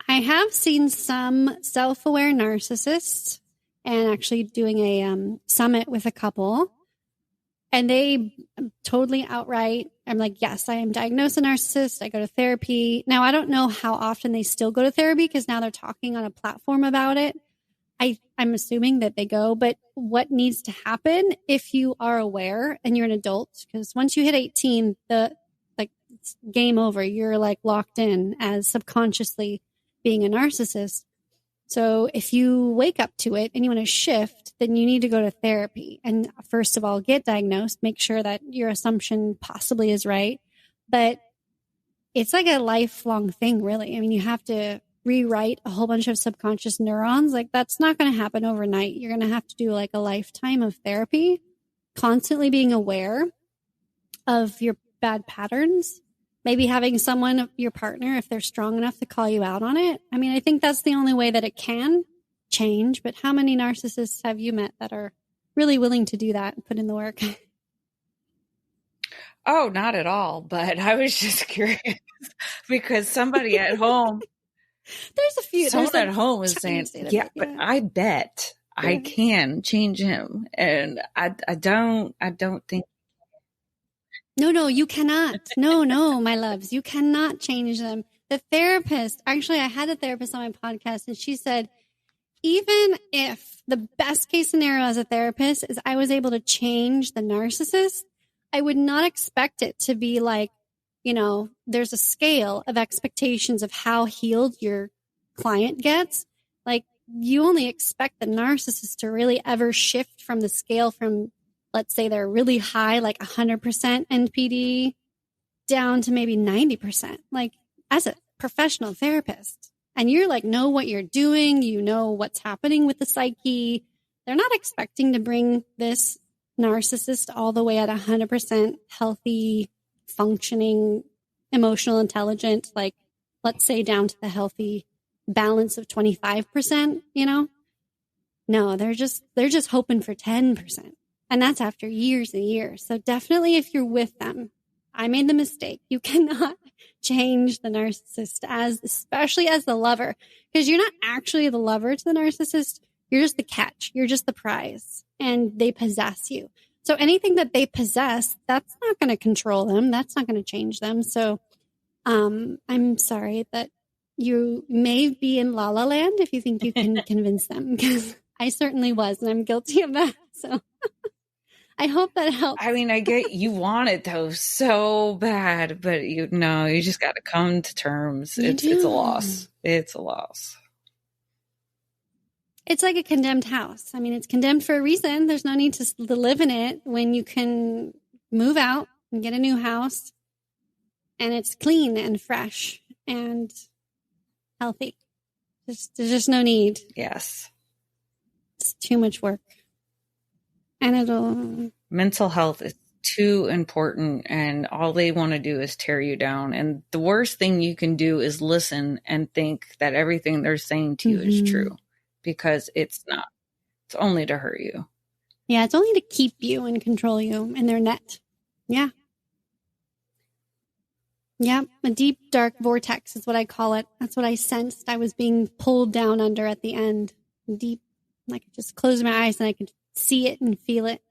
B: I have seen some self-aware narcissists and actually doing a summit with a couple. And they totally outright, I'm like, yes, I am diagnosed a narcissist. I go to therapy. Now, I don't know how often they still go to therapy because now they're talking on a platform about it. I'm assuming that they go. But what needs to happen if you are aware and you're an adult, because once you hit 18, it's game over. You're locked in as subconsciously being a narcissist. So if you wake up to it and you want to shift, then you need to go to therapy. And first of all, get diagnosed, make sure that your assumption possibly is right. But it's a lifelong thing, really. You have to rewrite a whole bunch of subconscious neurons. That's not going to happen overnight. You're going to have to do a lifetime of therapy, constantly being aware of your bad patterns maybe having someone, your partner, if they're strong enough to call you out on it. I mean, I think that's the only way that it can change. But how many narcissists have you met that are really willing to do that and put in the work?
A: Oh, not at all. But I was just curious because somebody at home,
B: there's a few.
A: Someone at home is saying, yeah, but I bet I can change him. And I don't think.
B: No, you cannot. No, my loves, you cannot change them. The therapist, actually, I had a therapist on my podcast and she said, even if the best case scenario as a therapist is I was able to change the narcissist, I would not expect it to be like, you know, there's a scale of expectations of how healed your client gets. Like, you only expect the narcissist to really ever shift from the scale from, let's say they're really high, like 100% NPD, down to maybe 90%. Like, as a professional therapist, and you're like, know what you're doing, you know what's happening with the psyche. They're not expecting to bring this narcissist all the way at 100% healthy, functioning, emotional, intelligent, like, let's say down to the healthy balance of 25%, you know? No, they're just hoping for 10%. And that's after years and years. So definitely if you're with them, I made the mistake. You cannot change the narcissist especially as the lover, because you're not actually the lover to the narcissist. You're just the catch. You're just the prize, and they possess you. So anything that they possess, that's not going to control them. That's not going to change them. So, I'm sorry that you may be in La La Land if you think you can convince them, because I certainly was, and I'm guilty of that. So I hope that helps.
A: I mean, I get you want it though so bad, but you just got to come to terms. It's a loss. It's a loss.
B: It's like a condemned house. I mean, it's condemned for a reason. There's no need to live in it when you can move out and get a new house, and it's clean and fresh and healthy. There's just no need.
A: Yes.
B: It's too much work. And
A: mental health is too important, and all they want to do is tear you down. And the worst thing you can do is listen and think that everything they're saying to you is true, because it's not. It's only to hurt you.
B: Yeah, it's only to keep you and control you in their net. Yeah. Yeah, a deep, dark vortex is what I call it. That's what I sensed I was being pulled down under at the end. Deep, like I just closed my eyes and I could see it and feel it.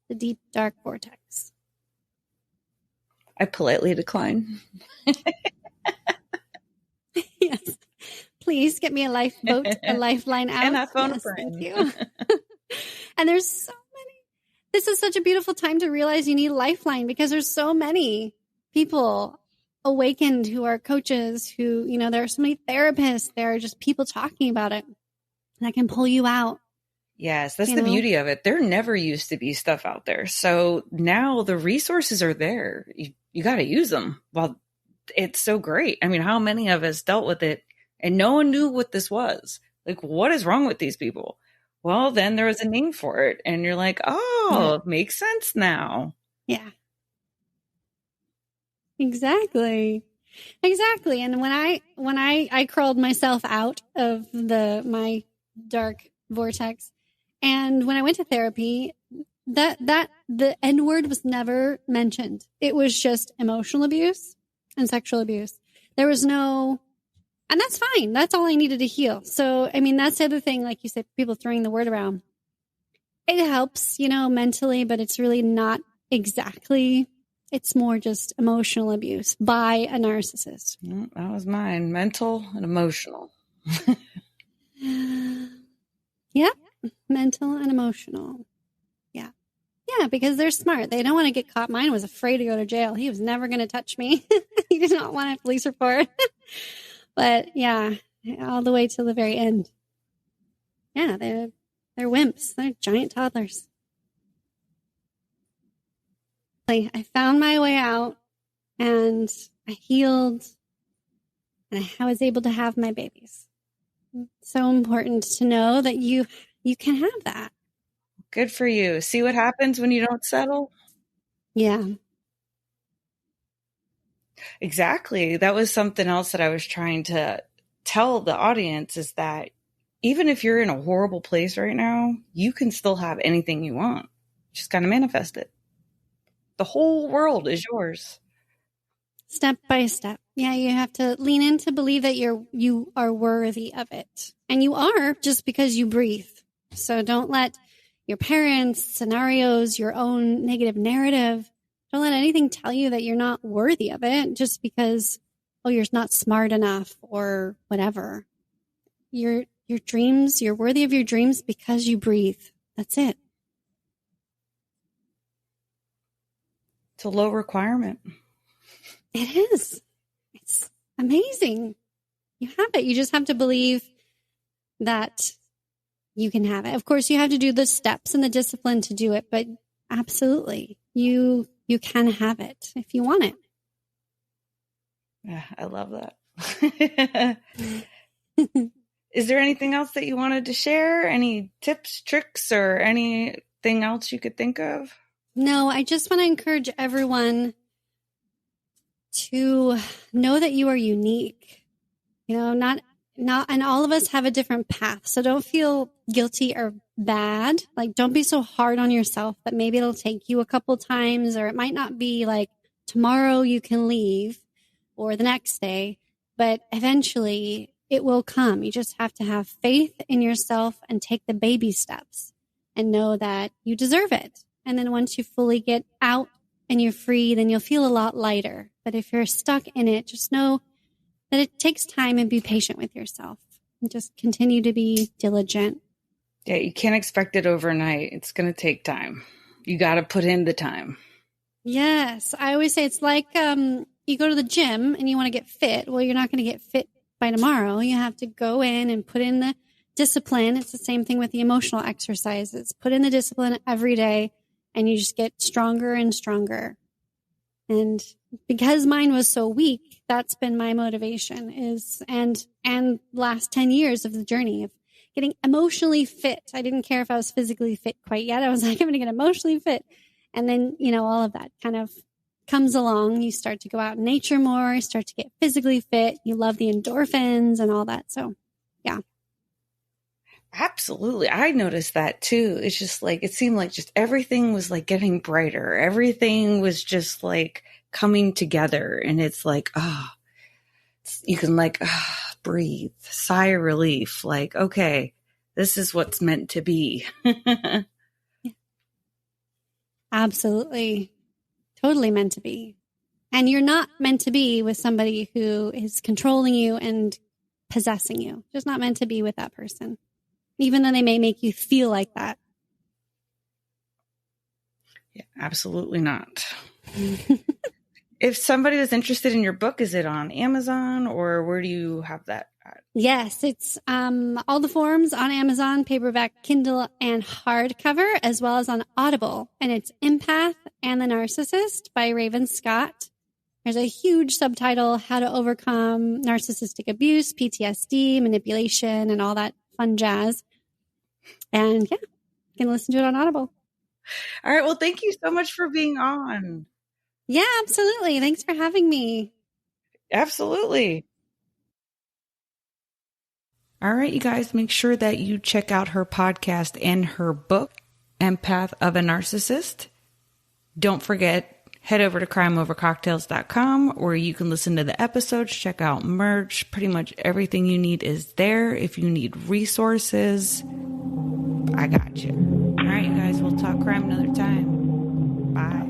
B: The deep, dark vortex.
A: I politely decline.
B: Yes. Please get me a lifeboat, a lifeline out.
A: And a phone
B: yes,
A: friend.
B: Thank you. And there's so many. This is such a beautiful time to realize you need a lifeline, because there's so many people awakened who are coaches, who, there are so many therapists. There are just people talking about it that can pull you out.
A: Yes, that's the beauty of it. There never used to be stuff out there. So now the resources are there. You got to use them. Well, it's so great. I mean, how many of us dealt with it and no one knew what this was? Like, what is wrong with these people? Well, then there was a name for it. And you're like, oh, It makes sense now.
B: Yeah. Exactly. And when I crawled myself out of my dark vortex, and when I went to therapy, that the N word was never mentioned. It was just emotional abuse and sexual abuse. There was no, and that's fine. That's all I needed to heal. So, I mean, that's the other thing, like you said, people throwing the word around. It helps, mentally, but it's really not exactly. It's more just emotional abuse by a narcissist.
A: That was mine. Mental and emotional.
B: Yep. Mental and emotional. Yeah. Yeah, because they're smart. They don't want to get caught. Mine was afraid to go to jail. He was never going to touch me. He did not want a police report. But yeah, all the way till the very end. Yeah, they're wimps. They're giant toddlers. I found my way out, and I healed, and I was able to have my babies. It's so important to know that you can have that.
A: Good for you. See what happens when you don't settle?
B: Yeah.
A: Exactly. That was something else that I was trying to tell the audience, is that even if you're in a horrible place right now, you can still have anything you want. Just kind of manifest it. The whole world is yours.
B: Step by step. Yeah, you have to lean in to believe that you are worthy of it. And you are, just because you breathe. So don't let your parents, scenarios, your own negative narrative, don't let anything tell you that you're not worthy of it just because, oh, you're not smart enough or whatever. Your dreams, you're worthy of your dreams because you breathe. That's it.
A: It's a low requirement.
B: It is. It's amazing. You have it. You just have to believe that you can have it. Of course, you have to do the steps and the discipline to do it, but absolutely, you can have it if you want it.
A: Yeah, I love that. Is there anything else that you wanted to share? Any tips, tricks, or anything else you could think of?
B: No, I just want to encourage everyone to know that you are unique. You know, not, and all of us have a different path. So don't feel guilty or bad. Like, don't be so hard on yourself that maybe it'll take you a couple times, or it might not be like tomorrow you can leave or the next day, but eventually it will come. You just have to have faith in yourself and take the baby steps and know that you deserve it. And then once you fully get out and you're free, then you'll feel a lot lighter. But if you're stuck in it, just know that it takes time, and be patient with yourself and just continue to be diligent.
A: Yeah, you can't expect it overnight. It's going to take time. You got to put in the time.
B: Yes. I always say it's like you go to the gym and you want to get fit. Well, you're not going to get fit by tomorrow. You have to go in and put in the discipline. It's the same thing with the emotional exercises. Put in the discipline every day, and you just get stronger and stronger. And because mine was so weak, that's been my motivation, and last 10 years of the journey of getting emotionally fit. I didn't care if I was physically fit quite yet. I was like, I'm going to get emotionally fit. And then, all of that kind of comes along. You start to go out in nature more, you start to get physically fit. You love the endorphins and all that. So, yeah.
A: Absolutely. I noticed that too. It's just like, it seemed like just everything was like getting brighter. Everything was just like coming together. And it's like, you can like breathe, sigh of relief. Like, okay, this is what's meant to be.
B: Absolutely. Totally meant to be. And you're not meant to be with somebody who is controlling you and possessing you. Just not meant to be with that person, even though they may make you feel like that.
A: Yeah, absolutely not. If somebody was interested in your book, is it on Amazon, or where do you have that at?
B: Yes, it's all the forms on Amazon, paperback, Kindle, and hardcover, as well as on Audible. And it's Empath and The Narcissist by Raven Scott. There's a huge subtitle, How to Overcome Narcissistic Abuse, PTSD, Manipulation, and all that fun jazz. And yeah, you can listen to it on Audible.
A: All right. Well, thank you so much for being on.
B: Yeah, absolutely. Thanks for having me.
A: Absolutely. All right, you guys, make sure that you check out her podcast and her book, Empath of a Narcissist. Don't forget, head over to crimeovercocktails.com where you can listen to the episodes, check out merch. Pretty much everything you need is there. If you need resources, I got you. All right, you guys, we'll talk crime another time. Bye.